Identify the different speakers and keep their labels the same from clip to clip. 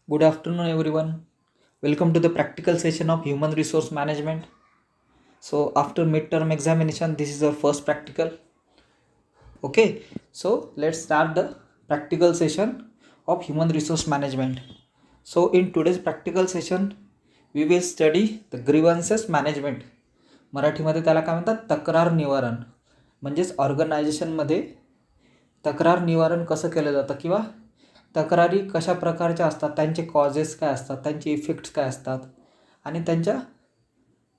Speaker 1: Good afternoon, everyone. Welcome to the practical session of human resource management. So, after midterm examination, this is our first practical. Okay, so let's start the practical session of human resource management. So, in today's practical session, we will study the grievances management. मराठीमध्ये त्याला काय म्हणतात, तक्रार निवारण. म्हणजेच ऑर्गनायझेशनमध्ये तक्रार निवारण कसं केलं जातं किंवा तक्रारी कशा प्रकारच्या असतात, त्यांचे कॉजेस काय असतात, त्यांचे इफेक्ट्स काय असतात आणि त्यांच्या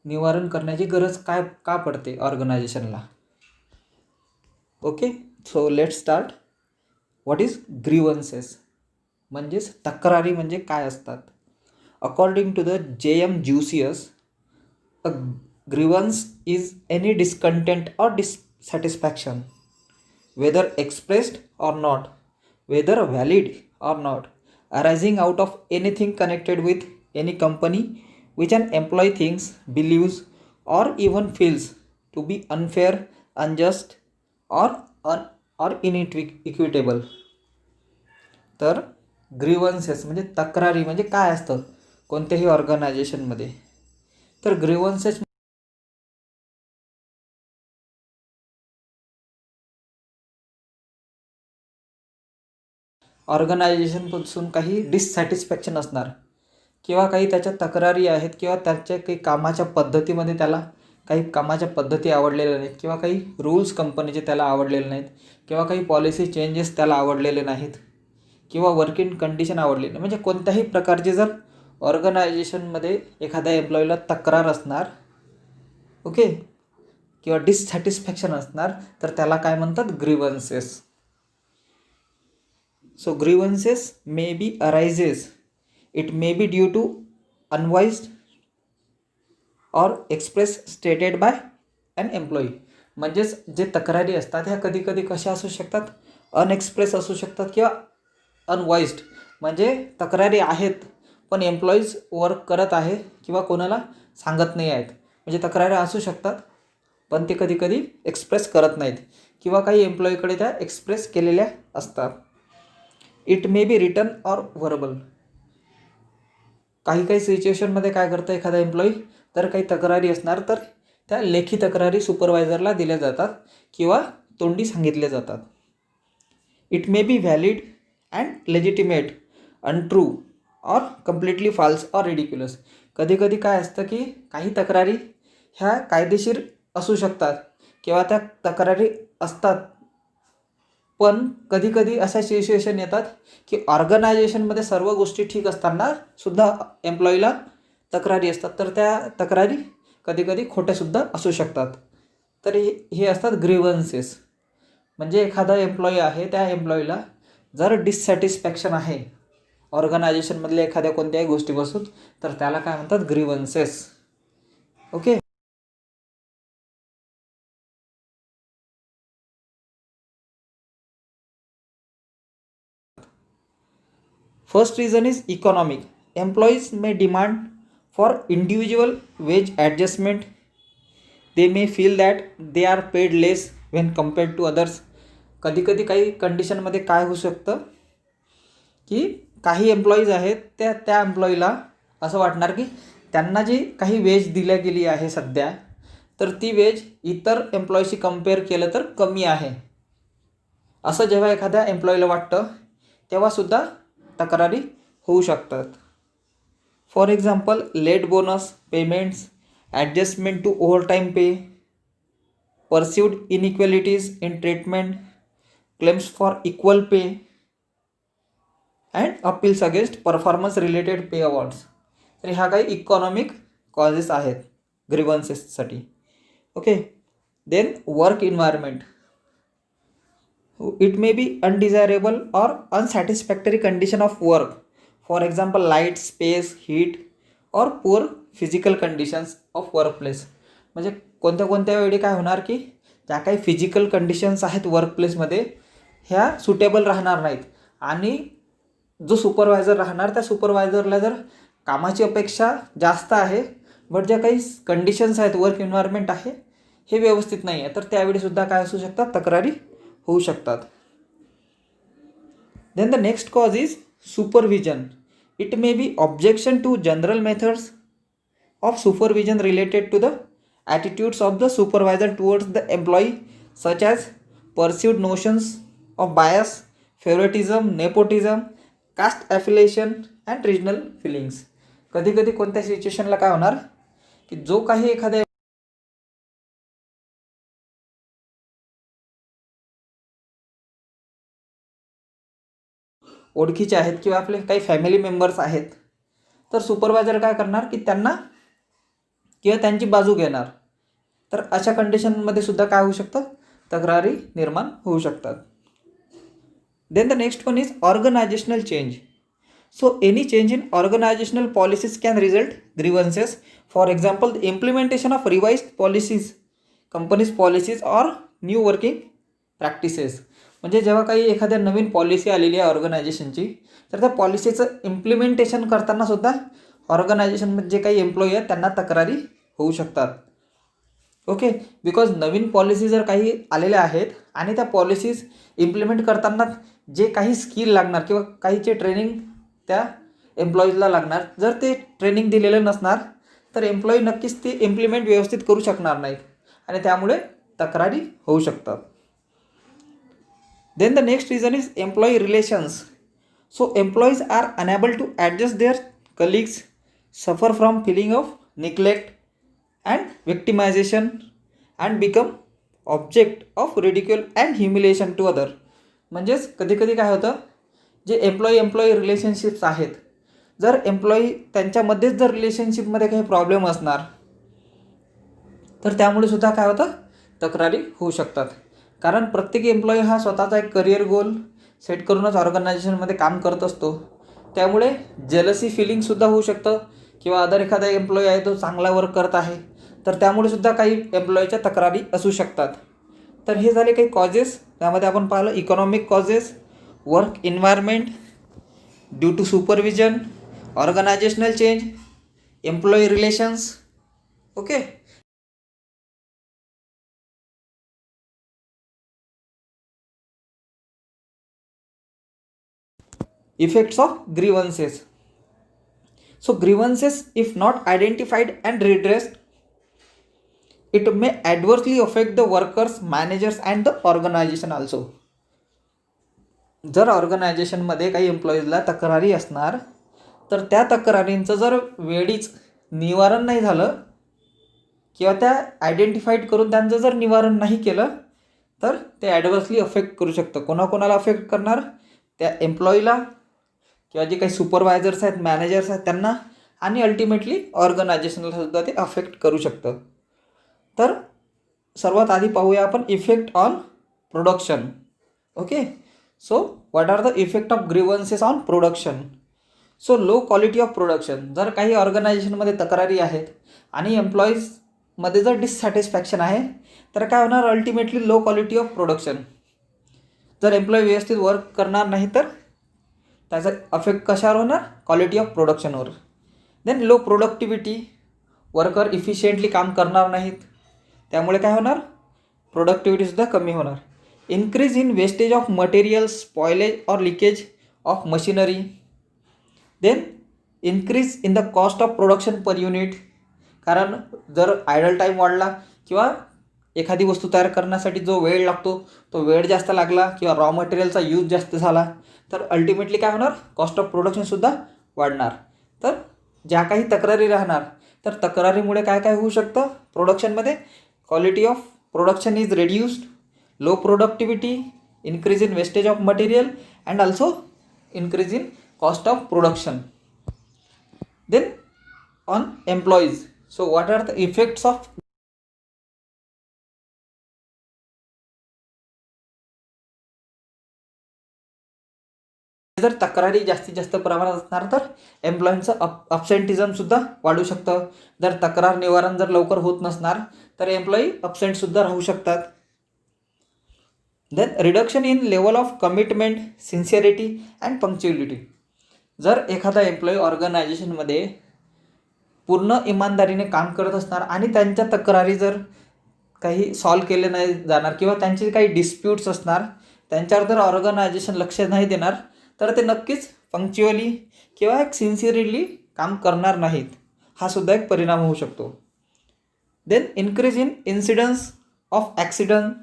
Speaker 1: निवारण करण्याची गरज काय का पडते ऑर्गनायझेशनला. Okay, so let start. What is grievances? म्हणजेच तक्रारी म्हणजे काय असतात. According to the J.M. Jucius, a grievance is any discontent or dissatisfaction, whether expressed or not, whether valid or not, arising out of anything connected with any company which an employee thinks, believes, or even feels to be unfair, unjust, or inequitable. तर ग्रीवन्सेस म्हणजे तक्रारी म्हणजे काय असतं कोणत्याही ऑर्गनायझेशनमध्ये. तर ग्रीवन्सेस ऑर्गनायझेशनपासून काही डिससॅटिस्फॅक्शन असणार किंवा काही त्याच्या तक्रारी आहेत किंवा त्याच्या काही कामाच्या पद्धतीमध्ये त्याला काही कामाच्या पद्धती आवडलेल्या नाहीत किंवा काही रूल्स कंपनीचे त्याला आवडलेले नाहीत किंवा काही पॉलिसी चेंजेस त्याला आवडलेले नाहीत किंवा वर्किंग कंडिशन आवडलेली नाही. म्हणजे कोणत्याही प्रकारचे जर ऑर्गनायझेशनमध्ये एखाद्या एम्प्लॉईला तक्रार असणार, ओके, किंवा डिससॅटिस्फॅक्शन असणार, तर त्याला काय म्हणतात, ग्रीवन्सेस. So grievances may be arises. It may be due to unwise or express stated by an employee. म्हणजेच जे तक्रारी असतात ह्या कधी कधी कशा असू शकतात, अनएक्सप्रेस असू शकतात किंवा अनवाइज्ड. म्हणजे तक्रारी आहेत पण एम्प्लॉईज वर्क करत आहे किंवा कोणाला सांगत नाही आहेत. म्हणजे तक्रारी असू शकतात पण ते कधी कधी एक्सप्रेस करत नाहीत किंवा काही एम्प्लॉईकडे त्या एक्सप्रेस केलेल्या असतात. It may be written or verbal. काही काही सिच्युएशनमध्ये काय करतं एखादा एम्प्लॉई, तर काही तक्रारी असणार तर त्या लेखी तक्रारी सुपरवायझरला दिल्या जातात किंवा तोंडी सांगितल्या जातात. It may be valid and legitimate, untrue or completely false or ridiculous. कधी कधी काय असतं की काही तक्रारी ह्या कायदेशीर असू शकतात किंवा त्या तक्रारी असतात, पण कधी कधी अशा सिच्युएशन येतात की ऑर्गनायझेशनमध्ये सर्व गोष्टी ठीक असताना सुद्धा एम्प्लॉईला तक्रारी असतात, तर त्या तक्रारी कधी कधी खोट्यासुद्धा असू शकतात. तर हे असतात ग्रीवन्सेस. म्हणजे एखादा एम्प्लॉई आहे, त्या एम्प्लॉईला जर डिससॅटिस्फॅक्शन आहे ऑर्गनायझेशनमधल्या एखाद्या कोणत्याही गोष्टीपासून, तर त्याला काय म्हणतात, ग्रीवन्सेस. Okay. First reason is economic. Employees may demand for individual wage adjustment. They may feel that they are paid less when compared to others. कधी कधी काही कंडिशनमध्ये काय होऊ शकतं की काही एम्प्लॉईज आहेत त्या एम्प्लॉईला असं वाटणार की त्यांना जी काही वेज दिल्या गेली आहे सध्या, तर ती वेज इतर एम्प्लॉईशी कम्पेअर केलं तर कमी आहे. असं जेव्हा एखाद्या एम्प्लॉईला वाटतं तेव्हासुद्धा तक्रारी होऊ शकतात. For example, late bonus payments, adjustment to overtime pay, perceived inequalities in treatment, claims for equal pay and appeals against performance related pay awards. तर ह्या काही इकॉनॉमिक कॉजेस आहेत ग्रीवन्सेससाठी. Okay. Then work environment. It may be undesirable or unsatisfactory condition of work. For example, light, space, heat or poor physical conditions of workplace. म्हणजे कोणत्या कोणत्या वेळी काय होणार की ज्या काही फिजिकल कंडिशन्स आहेत वर्कप्लेसमध्ये ह्या सुटेबल राहणार नाहीत आणि जो सुपरवायझर राहणार त्या सुपरवायझरला जर कामाची अपेक्षा जास्त आहे बट ज्या काही कंडिशन्स आहेत, वर्क एन्व्हायरमेंट आहे हे व्यवस्थित नाही आहे, तर त्यावेळीसुद्धा काय असू शकतात, तक्रारी होऊ शकतात. Then the next cause is supervision. It may be objection to general methods of supervision related to the attitudes of the supervisor towards the employee, such as perceived notions of bias, favoritism, nepotism, caste affiliation and regional feelings. कधी कधी कोणत्या सिच्युएशनला काय होणार की जो काही एखाद्या ओळखीचे आहेत किंवा आपले काही फॅमिली मेंबर्स आहेत, तर सुपरवायझर काय करणार की त्यांना किंवा त्यांची बाजू घेणार. तर अशा कंडिशनमध्ये सुद्धा काय होऊ शकतं, तक्रारी निर्माण होऊ शकतात. Then the next one is organisational change. So any change in organisational policies can result grievances. For example the implementation of revised policies, companies policies or new working practices. म्हणजे जेव्हा काही एखाद्या नवीन पॉलिसी आलेली आहे ऑर्गनायझेशनची, तर त्या पॉलिसीचं इम्प्लिमेंटेशन करताना सुद्धा ऑर्गनायझेशनमध्ये जे काही एम्प्लॉई आहेत त्यांना तक्रारी होऊ शकतात. ओके, बिकॉज नवीन पॉलिसी जर काही आलेल्या आहेत आणि त्या पॉलिसीज इम्प्लिमेंट करताना जे काही स्किल लागणार किंवा काहीचे ट्रेनिंग त्या एम्प्लॉईजला लागणार, जर ते ट्रेनिंग दिलेलं नसणार तर एम्प्लॉई नक्कीच ते इम्प्लिमेंट व्यवस्थित करू शकणार नाहीत आणि त्यामुळे तक्रारी होऊ शकतात. Then the next reason is employee relations. So employees are unable to adjust their colleagues, suffer from feeling of neglect and victimization and become object of ridicule and humiliation to other. म्हणजेच कधी कधी काय होतं, जे employee relationships आहेत, जर employee त्यांच्यामध्येच जर रिलेशनशिपमध्ये काही प्रॉब्लेम असणार तर त्यामुळे सुद्धा काय होतं, तक्रारी होऊ शकतात. कारण प्रत्येक एम्प्लॉई हा स्वतःचा एक करिअर गोल सेट करूनच ऑर्गनायझेशनमध्ये काम करत असतो. त्यामुळे जेलसी फिलिंगसुद्धा होऊ शकतं किंवा अदर एखादा एम्प्लॉई आहे तो चांगला वर्क करत आहे, तर त्यामुळे सुद्धा काही एम्प्लॉईच्या तक्रारी असू शकतात. तर हे झाले काही कॉजेस. त्यामध्ये आपण पाहिलं economic causes, work environment, due to supervision, organisational change, employee relations. Okay, effects of grievances. So grievances, if not identified and redressed, it may adversely affect the workers, managers and the organization also. जर ऑर्गनायझेशनमध्ये काही एम्प्लॉईजला तक्रारी असणार तर त्या तक्रारींचं जर वेळीच निवारण नाही झालं किंवा त्या आयडेंटिफाईड करून त्यांचं जर निवारण नाही केलं तर ते ॲडव्हर्सली अफेक्ट करू शकतं. कोणाकोणाला अफेक्ट करणार, त्या एम्प्लॉईला किंवा जे काही सुपरवायझर्स आहेत, मॅनेजर्स आहेत त्यांना, आणि अल्टिमेटली ऑर्गनायझेशनला सुद्धा ते अफेक्ट करू शकतं. तर सर्वात आधी पाहूया आपण effect on production. Okay, so what are the effect of grievances on production. So low quality of production. जर काही ऑर्गनायझेशनमध्ये तक्रारी आहेत आणि एम्प्लॉईजमध्ये जर डिससॅटिस्फॅक्शन आहे तर काय होणार, ultimately low quality of production. जर एम्प्लॉई व्यवस्थित वर्क करणार नाही तर त्याचा अफेक्ट कशावर होणार, क्वालिटी ऑफ प्रोडक्शनवर. Then low productivity, worker efficiently काम करणार नाहीत, त्यामुळे काय होणार, प्रोडक्टिव्हिटीसुद्धा कमी होणार. Increase in wastage of materials, spoilage or leakage of machinery. Then increase in the cost of production per unit. कारण जर आयडल टाईम वाढला किंवा एखादी वस्तू तयार करण्यासाठी जो वेळ लागतो तो वेळ जास्त लागला किंवा रॉ मटेरियलचा यूज जास्त झाला तर अल्टिमेटली काय होणार, कॉस्ट ऑफ प्रोडक्शनसुद्धा वाढणार. तर ज्या काही तक्रारी राहणार तर तक्रारीमुळे काय काय होऊ शकतं, प्रोडक्शनमध्ये quality of production is reduced, low productivity, increase in wastage of material and also increase in cost of production. Then on employees. So what are the effects of. जर तक्रारी जास्तीत जास्त प्रमाणात असणार तर एम्प्लॉईंचं अबसेंटिझमसुद्धा वाढू शकतं. जर तक्रार निवारण जर लवकर होत नसणार तर एम्प्लॉई अबसेंटसुद्धा राहू शकतात. Then reduction in level of commitment, sincerity and punctuality. जर एखादा एम्प्लॉई ऑर्गनायझेशनमध्ये पूर्ण इमानदारीने काम करत असणार आणि त्यांच्या तक्रारी जर काही सॉल्व केले नाही जाणार किंवा त्यांचे काही डिस्प्यूट्स असणार, त्यांच्यावर जर ऑर्गनायझेशन लक्ष नाही देणार तर ते नक्कीच पंक्च्युअली किंवा एक सिन्सिअरली काम करणार नाहीत, हा सुद्धा एक परिणाम होऊ शकतो. Then increase in incidence of accident,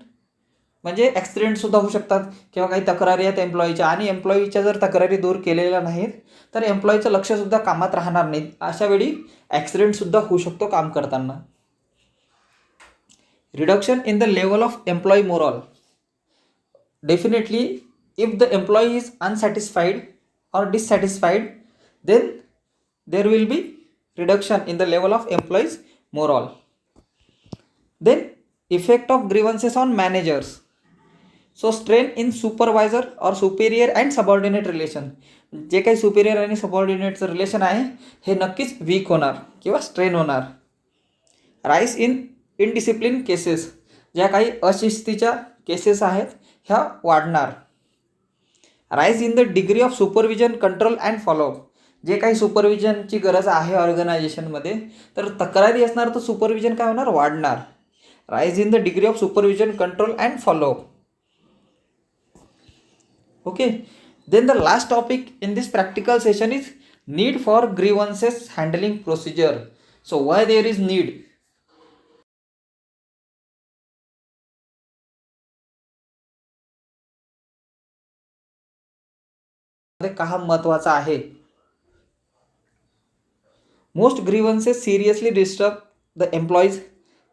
Speaker 1: म्हणजे ॲक्सिडेंटसुद्धा होऊ शकतात किंवा काही तक्रारी आहेत एम्प्लॉईच्या आणि एम्प्लॉईच्या जर तक्रारी दूर केलेल्या नाहीत तर एम्प्लॉईचं लक्षसुद्धा कामात राहणार नाहीत. अशा वेळी ॲक्सिडेंटसुद्धा होऊ शकतो काम करताना. Reduction in the level of employee morale. Definitely if the employee is unsatisfied or dissatisfied, then there will be reduction in the level of employees morale. Then effect of grievances on managers. So strain in supervisor or superior and subordinate relation. जे काही Superior आणि सबऑर्डिनेटचं relation आहे हे नक्कीच weak होणार किंवा strain होणार. Rice in indiscipline cases, ज्या काही अशिस्तीच्या केसेस आहेत ह्या वाढणार. Rise in the degree of supervision control and follow up, जे काही सुपरविजनची गरज आहे ऑर्गनायझेशनमध्ये तर तक्रारी असणार तर सुपरविजन काय होणार, वाढणार. Rise in the degree of supervision control and follow up. Okay. Then the last topic in this practical session is need for grievances handling procedure. So why there is need. का महत्त्वाचा आहे. Most grievances seriously disturb the employees.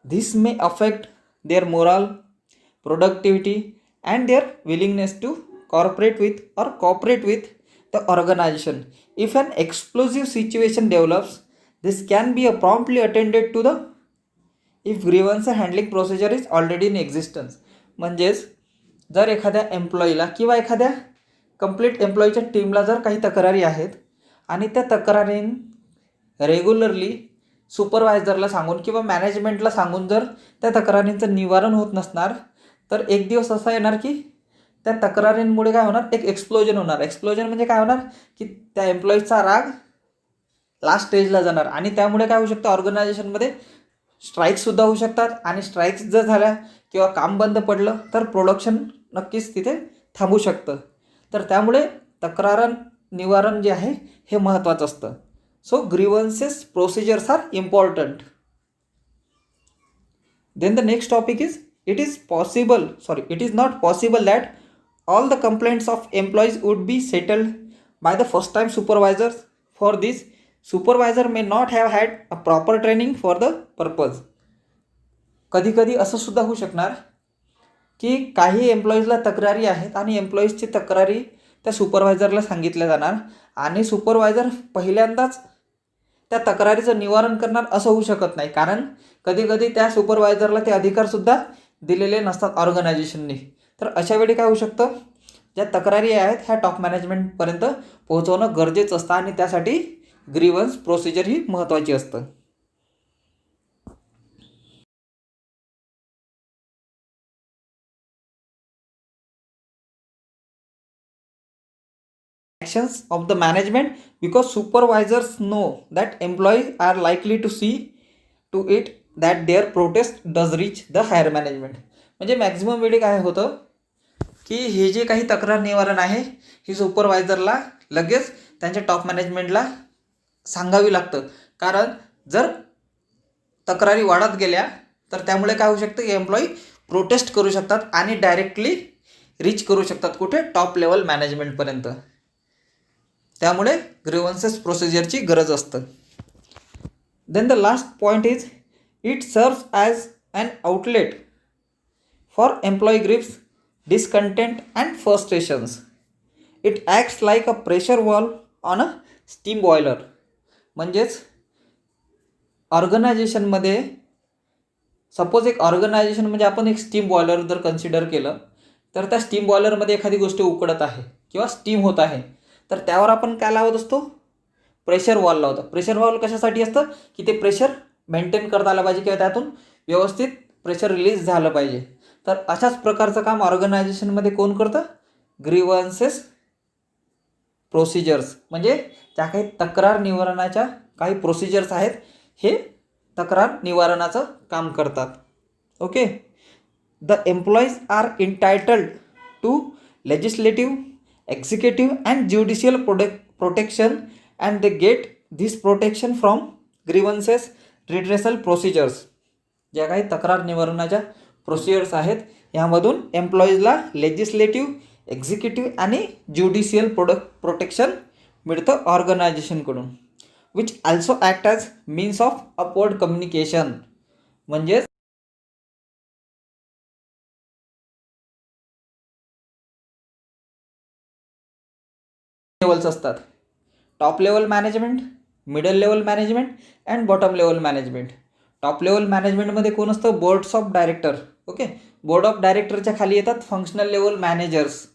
Speaker 1: This may affect their morale, productivity and their willingness to corporate with the organisation. If an explosive situation develops, this can be promptly attended to the if grievance handling procedure is already in existence. म्हणजेच जर एखाद्या एम्प्लॉईला किंवा एखाद्या complete एम्प्लॉईच्या टीमला जर काही तक्रारी आहेत आणि त्या तक्रारी रेग्युलरली सुपरवायझरला सांगून किंवा मॅनेजमेंटला सांगून जर त्या तक्रारींचं निवारण होत नसणार तर एक दिवस असा येणार की त्या तक्रारींमुळे काय होणार, एक एक्सप्लोजन होणार. एक्सप्लोजन म्हणजे काय होणार की त्या एम्प्लॉईचा राग लास्ट स्टेजला जाणार आणि त्यामुळे काय होऊ शकतं, ऑर्गनायझेशनमध्ये स्ट्राईक्ससुद्धा होऊ शकतात आणि स्ट्राईक्स जर झाल्या किंवा काम बंद पडलं तर प्रोडक्शन नक्कीच तिथे थांबू शकतं. तर त्यामुळे तक्रार निवारण जे आहे हे महत्त्वाचं असतं. So grievances procedures are important. Then the next topic is it is not possible that all the complaints of employees would be settled by the first time supervisor. For this supervisor may not have had a proper training for the purpose. कधी कधी असं सुद्धा होऊ शकणार की काही एम्प्लॉईजला तक्रारी आहेत आणि एम्प्लॉईजची तक्रारी त्या सुपरवायझरला सांगितल्या जाणार आणि सुपरवायझर पहिल्यांदाच त्या तक्रारीचं निवारण करणार असं होऊ शकत नाही. कारण कधी कधी त्या सुपरवायझरला ते अधिकारसुद्धा दिलेले नसतात ऑर्गनायझेशनने. तर अशा वेळी काय होऊ शकतं, ज्या तक्रारी आहेत ह्या टॉप मॅनेजमेंटपर्यंत पोहोचवणं गरजेचं असतं आणि त्यासाठी ग्रीव्हन्स प्रोसिजर ही महत्त्वाची असतं. Actions of the management, because supervisors know that employees are likely to see to it that their protest does reach the higher management. म्हणजे मॅक्झिमम वेळी काय होतं की हे जे काही तक्रार निवारण आहे ही सुपरवायझरला लगेच त्यांच्या टॉप मॅनेजमेंटला सांगावी लागतं. कारण जर तक्रारी वाढत गेल्या तर त्यामुळे काय होऊ शकतं की एम्प्लॉई प्रोटेस्ट करू शकतात आणि डायरेक्टली रीच करू शकतात कुठे, टॉप लेवल मॅनेजमेंटपर्यंत. त्यामुळे ग्रीव्हन्सेस प्रोसिजरची गरज असतं. Then the last point is it serves as an outlet for employee grieves, discontent and frustrations. It acts like a pressure valve on a steam boiler. म्हणजेच ऑर्गनायझेशनमध्ये suppose एक ऑर्गनायझेशन म्हणजे आपण एक स्टीम बॉयलर जर कन्सिडर केलं तर त्या स्टीम बॉयलरमध्ये एखादी गोष्ट उकडत आहे किंवा स्टीम होत आहे तर त्यावर आपण काय लावत असतो, प्रेशर वॉल लावतो. प्रेशर वॉल कशासाठी असतं की ते प्रेशर मेंटेन करता आलं पाहिजे किंवा त्यातून व्यवस्थित प्रेशर रिलीज झालं पाहिजे. तर अशाच प्रकारचं काम ऑर्गनायझेशनमध्ये कोण करतं, ग्रीव्हन्सेस प्रोसिजर्स. म्हणजे ज्या काही तक्रार निवारणाच्या काही प्रोसिजर्स आहेत हे तक्रार निवारणाचं काम करतात. Okay. The employees are entitled to legislative, executive and judicial protection and they get this protection from grievances redressal procedures. ज्या काही तक्रार निवारणाच्या प्रोसिजर्स आहेत यामधून एम्प्लॉईजला लेजिस्लेटिव्ह, एक्झिक्युटिव्ह आणि ज्युडिशियल प्रोटेक्शन मिळतं ऑर्गनायझेशनकडून. Which also act as means of upward communication. म्हणजेच लेवल्स असतात. Top level management, middle level management and bottom level management. Top level मॅनेजमेंटमध्ये कोण असतं? Boards of director. Okay, board of डायरेक्टरच्या खाली येतात फंक्शनल लेवल मॅनेजर्स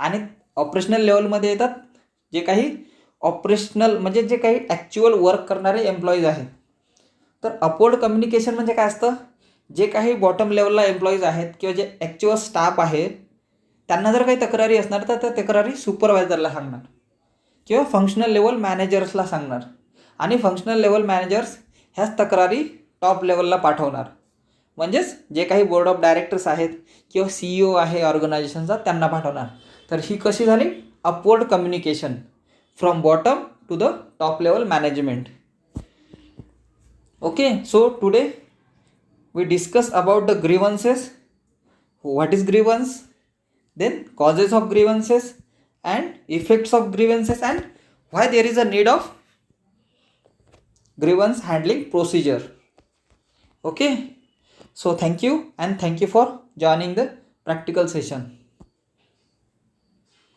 Speaker 1: आणि ऑपरेशनल लेवलमध्ये येतात जे काही ऑपरेशनल म्हणजे जे काही ॲक्च्युअल वर्क करणारे एम्प्लॉईज आहेत. तर अपवर्ड कम्युनिकेशन म्हणजे काय असतं? जे काही बॉटम लेवलला एम्प्लॉईज आहेत किंवा जे ॲक्च्युअल स्टाफ आहे त्यांना जर काही तक्रारी असणार तर त्या तक्रारी सुपरवायझरला सांगणार किंवा फंक्शनल लेवल मॅनेजर्सला सांगणार आणि फंक्शनल लेवल मॅनेजर्स ह्याच तक्रारी टॉप लेवलला पाठवणार. म्हणजेच जे काही बोर्ड ऑफ डायरेक्टर्स आहेत किंवा CEO आहे ऑर्गनायझेशनचा त्यांना पाठवणार. तर ही कशी झाली? Upward communication from bottom to the top level management. Okay, so today we discuss about the grievances, what is grievance, then causes of grievances and effects of grievances and why there is a need of grievance handling procedure. Okay, so thank you and thank you for joining the practical session.